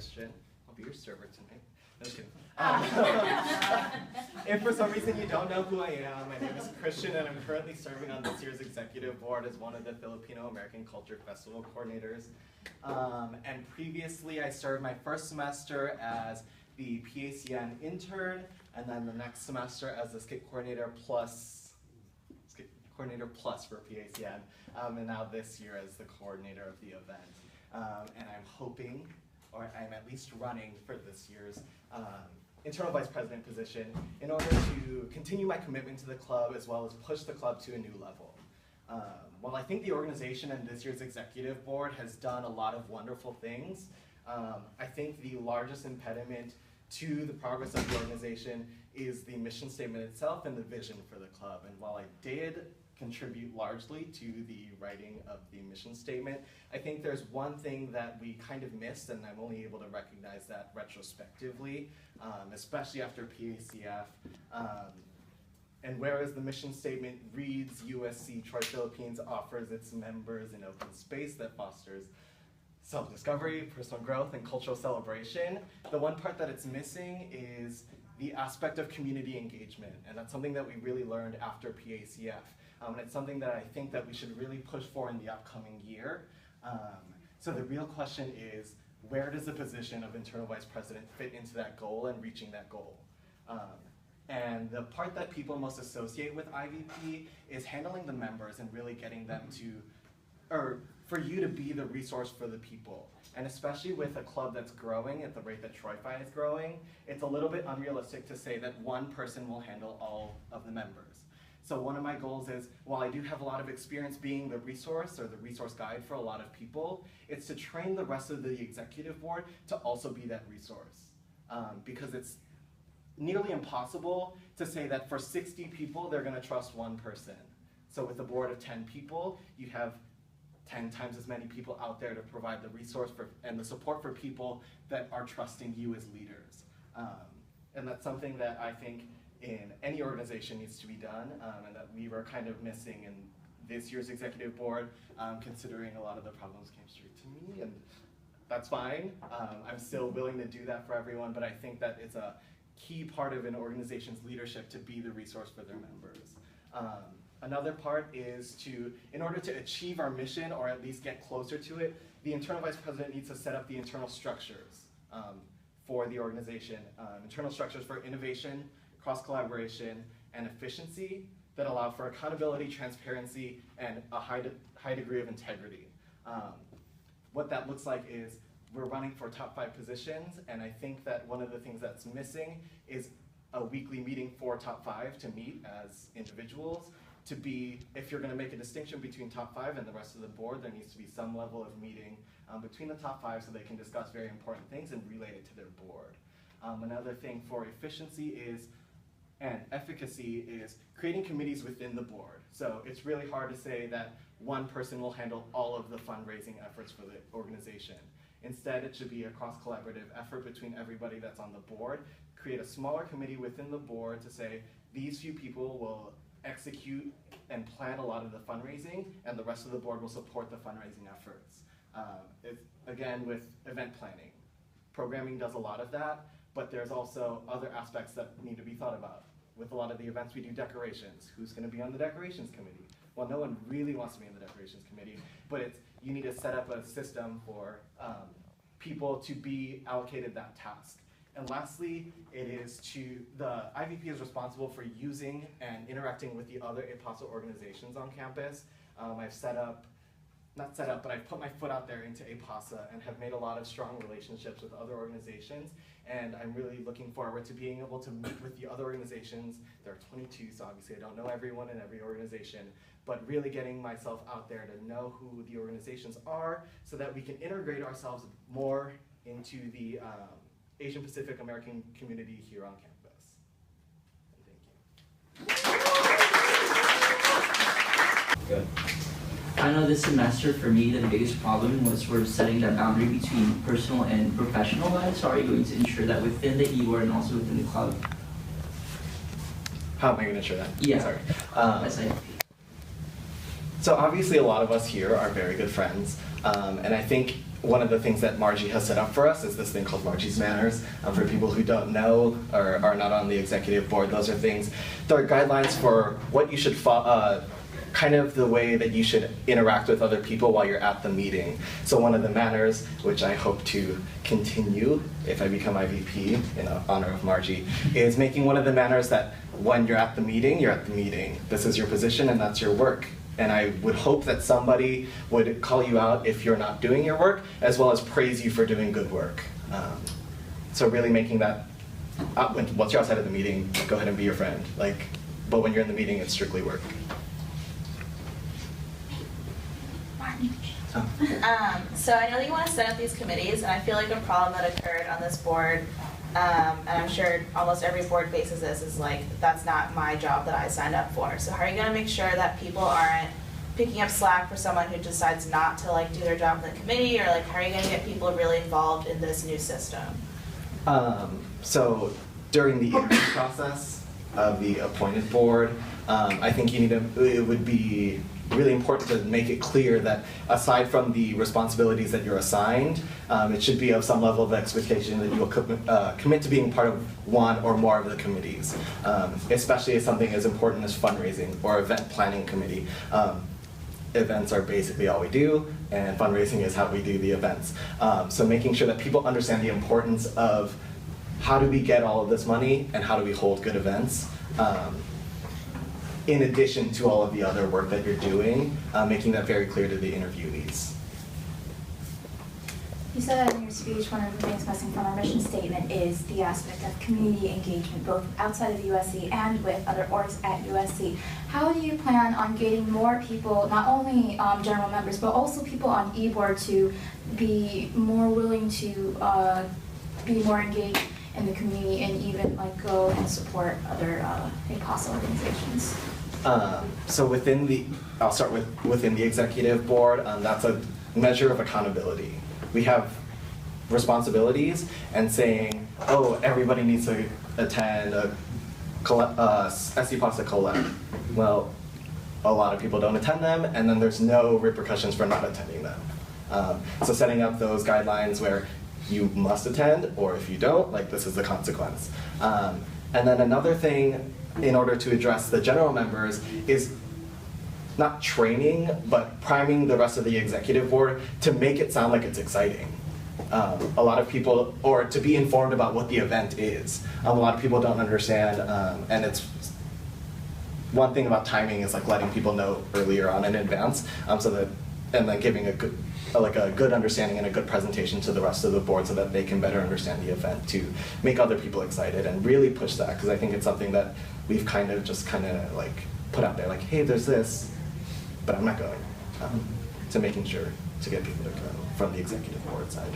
Krystian. I'll be your server tonight. No, just kidding. If for some reason you don't know who I am, my name is Krystian, and I'm currently serving on this year's executive board as one of the Filipino American Culture Festival coordinators. And previously, I served my first semester as the PACN intern, and then the next semester as the skit coordinator plus for PACN, and now this year as the coordinator of the event. And I'm hoping, or I'm at least running for this year's internal vice president position in order to continue my commitment to the club as well as push the club to a new level. While I think the organization and this year's executive board has done a lot of wonderful things, I think the largest impediment to the progress of the organization is the mission statement itself and the vision for the club. And while I did contribute largely to the writing of the mission statement, I think there's one thing that we kind of missed, and I'm only able to recognize that retrospectively, especially after PACF. And whereas the mission statement reads, USC Troy Philippines offers its members an open space that fosters self-discovery, personal growth, and cultural celebration, the one part that it's missing is the aspect of community engagement. And that's something that we really learned after PACF. And it's something that I think that we should really push for in the upcoming year. So the real question is, where does the position of internal vice president fit into that goal and reaching that goal? And the part that people most associate with IVP is handling the members and really getting them to, or for you to be the resource for the people. And especially with a club that's growing at the rate that Troy Phi is growing, it's a little bit unrealistic to say that one person will handle all of the members. So one of my goals is, while I do have a lot of experience being the resource or the resource guide for a lot of people, it's to train the rest of the executive board to also be that resource. Because it's nearly impossible to say that for 60 people, they're gonna trust one person. So with a board of 10 people, you have 10 times as many people out there to provide the resource for, and the support for people that are trusting you as leaders. And that's something that I think in any organization needs to be done, and that we were kind of missing in this year's executive board, considering a lot of the problems came straight to me, and that's fine. I'm still willing to do that for everyone, but I think that it's a key part of an organization's leadership to be the resource for their members. Another part is to, in order to achieve our mission, or at least get closer to it, the internal vice president needs to set up the internal structures for the organization. Internal structures for innovation, cross-collaboration, and efficiency that allow for accountability, transparency, and a high degree of integrity. What that looks like is we're running for top 5 positions, and I think that one of the things that's missing is a weekly meeting for top 5 to meet as individuals. To be, if you're gonna make a distinction between top 5 and the rest of the board, there needs to be some level of meeting between the top 5 so they can discuss very important things and relay it to their board. Another thing for efficiency is, and efficacy is, creating committees within the board. So it's really hard to say that one person will handle all of the fundraising efforts for the organization. Instead, it should be a cross-collaborative effort between everybody that's on the board. Create a smaller committee within the board to say, these few people will execute and plan a lot of the fundraising, and the rest of the board will support the fundraising efforts. Again, with event planning, programming does a lot of that, but there's also other aspects that need to be thought about. With a lot of the events, we do decorations. Who's going to be on the decorations committee? Well, no one really wants to be on the decorations committee, but you need to set up a system for people to be allocated that task. And lastly, the IVP is responsible for using and interacting with the other APOSA organizations on campus. I've put my foot out there into APOSA and have made a lot of strong relationships with other organizations. And I'm really looking forward to being able to meet with the other organizations. There are 22, so obviously I don't know everyone in every organization, but really getting myself out there to know who the organizations are so that we can integrate ourselves more into the Asian Pacific American community here on campus. And thank you. Good. I know this semester for me the biggest problem was sort of setting that boundary between personal and professional life. So are you going to ensure that within the e-board and also within the club? How am I going to ensure that? Yeah. Sorry. So obviously a lot of us here are very good friends, and I think one of the things that Margie has set up for us is this thing called Margie's Manners. For people who don't know or are not on the executive board, those are things, there are guidelines for what you should follow, kind of the way that you should interact with other people while you're at the meeting. So one of the manners, which I hope to continue if I become IVP in honor of Margie, is making one of the manners that when you're at the meeting, you're at the meeting. This is your position and that's your work. And I would hope that somebody would call you out if you're not doing your work, as well as praise you for doing good work. So really making that, once you're outside of the meeting, go ahead and be your friend. But when you're in the meeting, it's strictly work. So I know that you want to set up these committees, and I feel like a problem that occurred on this board, and I'm sure almost every board faces this, is like, that's not my job that I signed up for. So how are you going to make sure that people aren't picking up slack for someone who decides not to do their job in the committee, or how are you going to get people really involved in this new system? So during the interview process of the appointed board, I think it would be really important to make it clear that aside from the responsibilities that you're assigned, it should be of some level of expectation that you will commit to being part of one or more of the committees, especially as something as important as fundraising or event planning committee. Events are basically all we do, and fundraising is how we do the events. So making sure that people understand the importance of how do we get all of this money and how do we hold good events, in addition to all of the other work that you're doing, making that very clear to the interviewees. You said that in your speech, one of the things missing from our mission statement is the aspect of community engagement, both outside of USC and with other orgs at USC. How do you plan on getting more people, not only general members, but also people on e-board to be more willing to be more engaged in the community and even go and support other APOSA organizations? So I'll start within the executive board, that's a measure of accountability. We have responsibilities, and saying, oh, everybody needs to attend a SCPOSA collect. Well, a lot of people don't attend them, and then there's no repercussions for not attending them. So setting up those guidelines where you must attend, or if you don't, this is the consequence. And then another thing, in order to address the general members, is not training, but priming the rest of the executive board to make it sound like it's exciting. A lot of people, or to be informed about what the event is. A lot of people don't understand, and it's one thing about timing is letting people know earlier on in advance, so that, and then giving a good understanding and a good presentation to the rest of the board so that they can better understand the event, to make other people excited and really push that, because I think it's something that we've kind of put out there, hey, there's this, but I'm not going, to making sure to get people to go from the executive board side.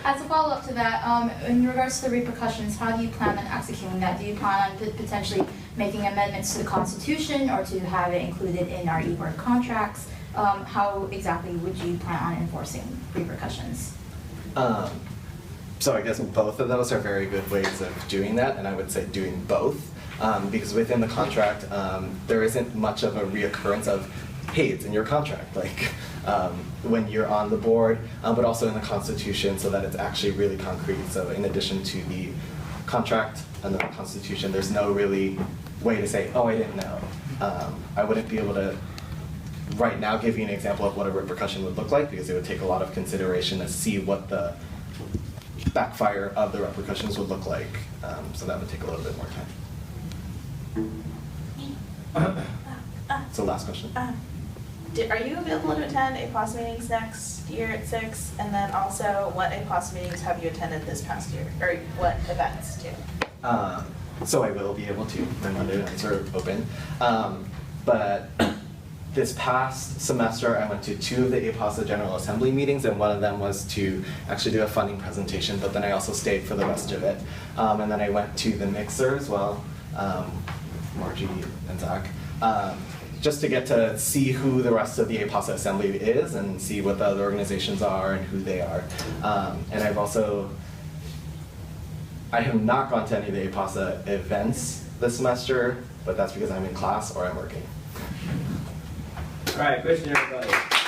As a follow-up to that, in regards to the repercussions, how do you plan on executing that? Do you plan on potentially making amendments to the Constitution or to have it included in our e-board contracts? How exactly would you plan on enforcing repercussions? So I guess both of those are very good ways of doing that, and I would say doing both. Because within the contract, there isn't much of a reoccurrence of, hey, it's in your contract, when you're on the board, but also in the Constitution, so that it's actually really concrete. So in addition to the contract and the Constitution, there's no really way to say, oh, I didn't know. I wouldn't be able to right now give you an example of what a repercussion would look like, because it would take a lot of consideration to see what the backfire of the repercussions would look like. So that would take a little bit more time. So last question. Are you available to attend APOS meetings next year at 6? And then also, what APOS meetings have you attended this past year? Or what events too? So I will be able to. My Monday nights are open. But this past semester, I went to 2 of the APOSA General Assembly meetings, and one of them was to actually do a funding presentation, but then I also stayed for the rest of it. And then I went to the mixer as well, Margie and Zach, just to get to see who the rest of the APOSA Assembly is and see what the other organizations are and who they are. And I have not gone to any of the APOSA events this semester, but that's because I'm in class or I'm working. All right, Krystian, everybody.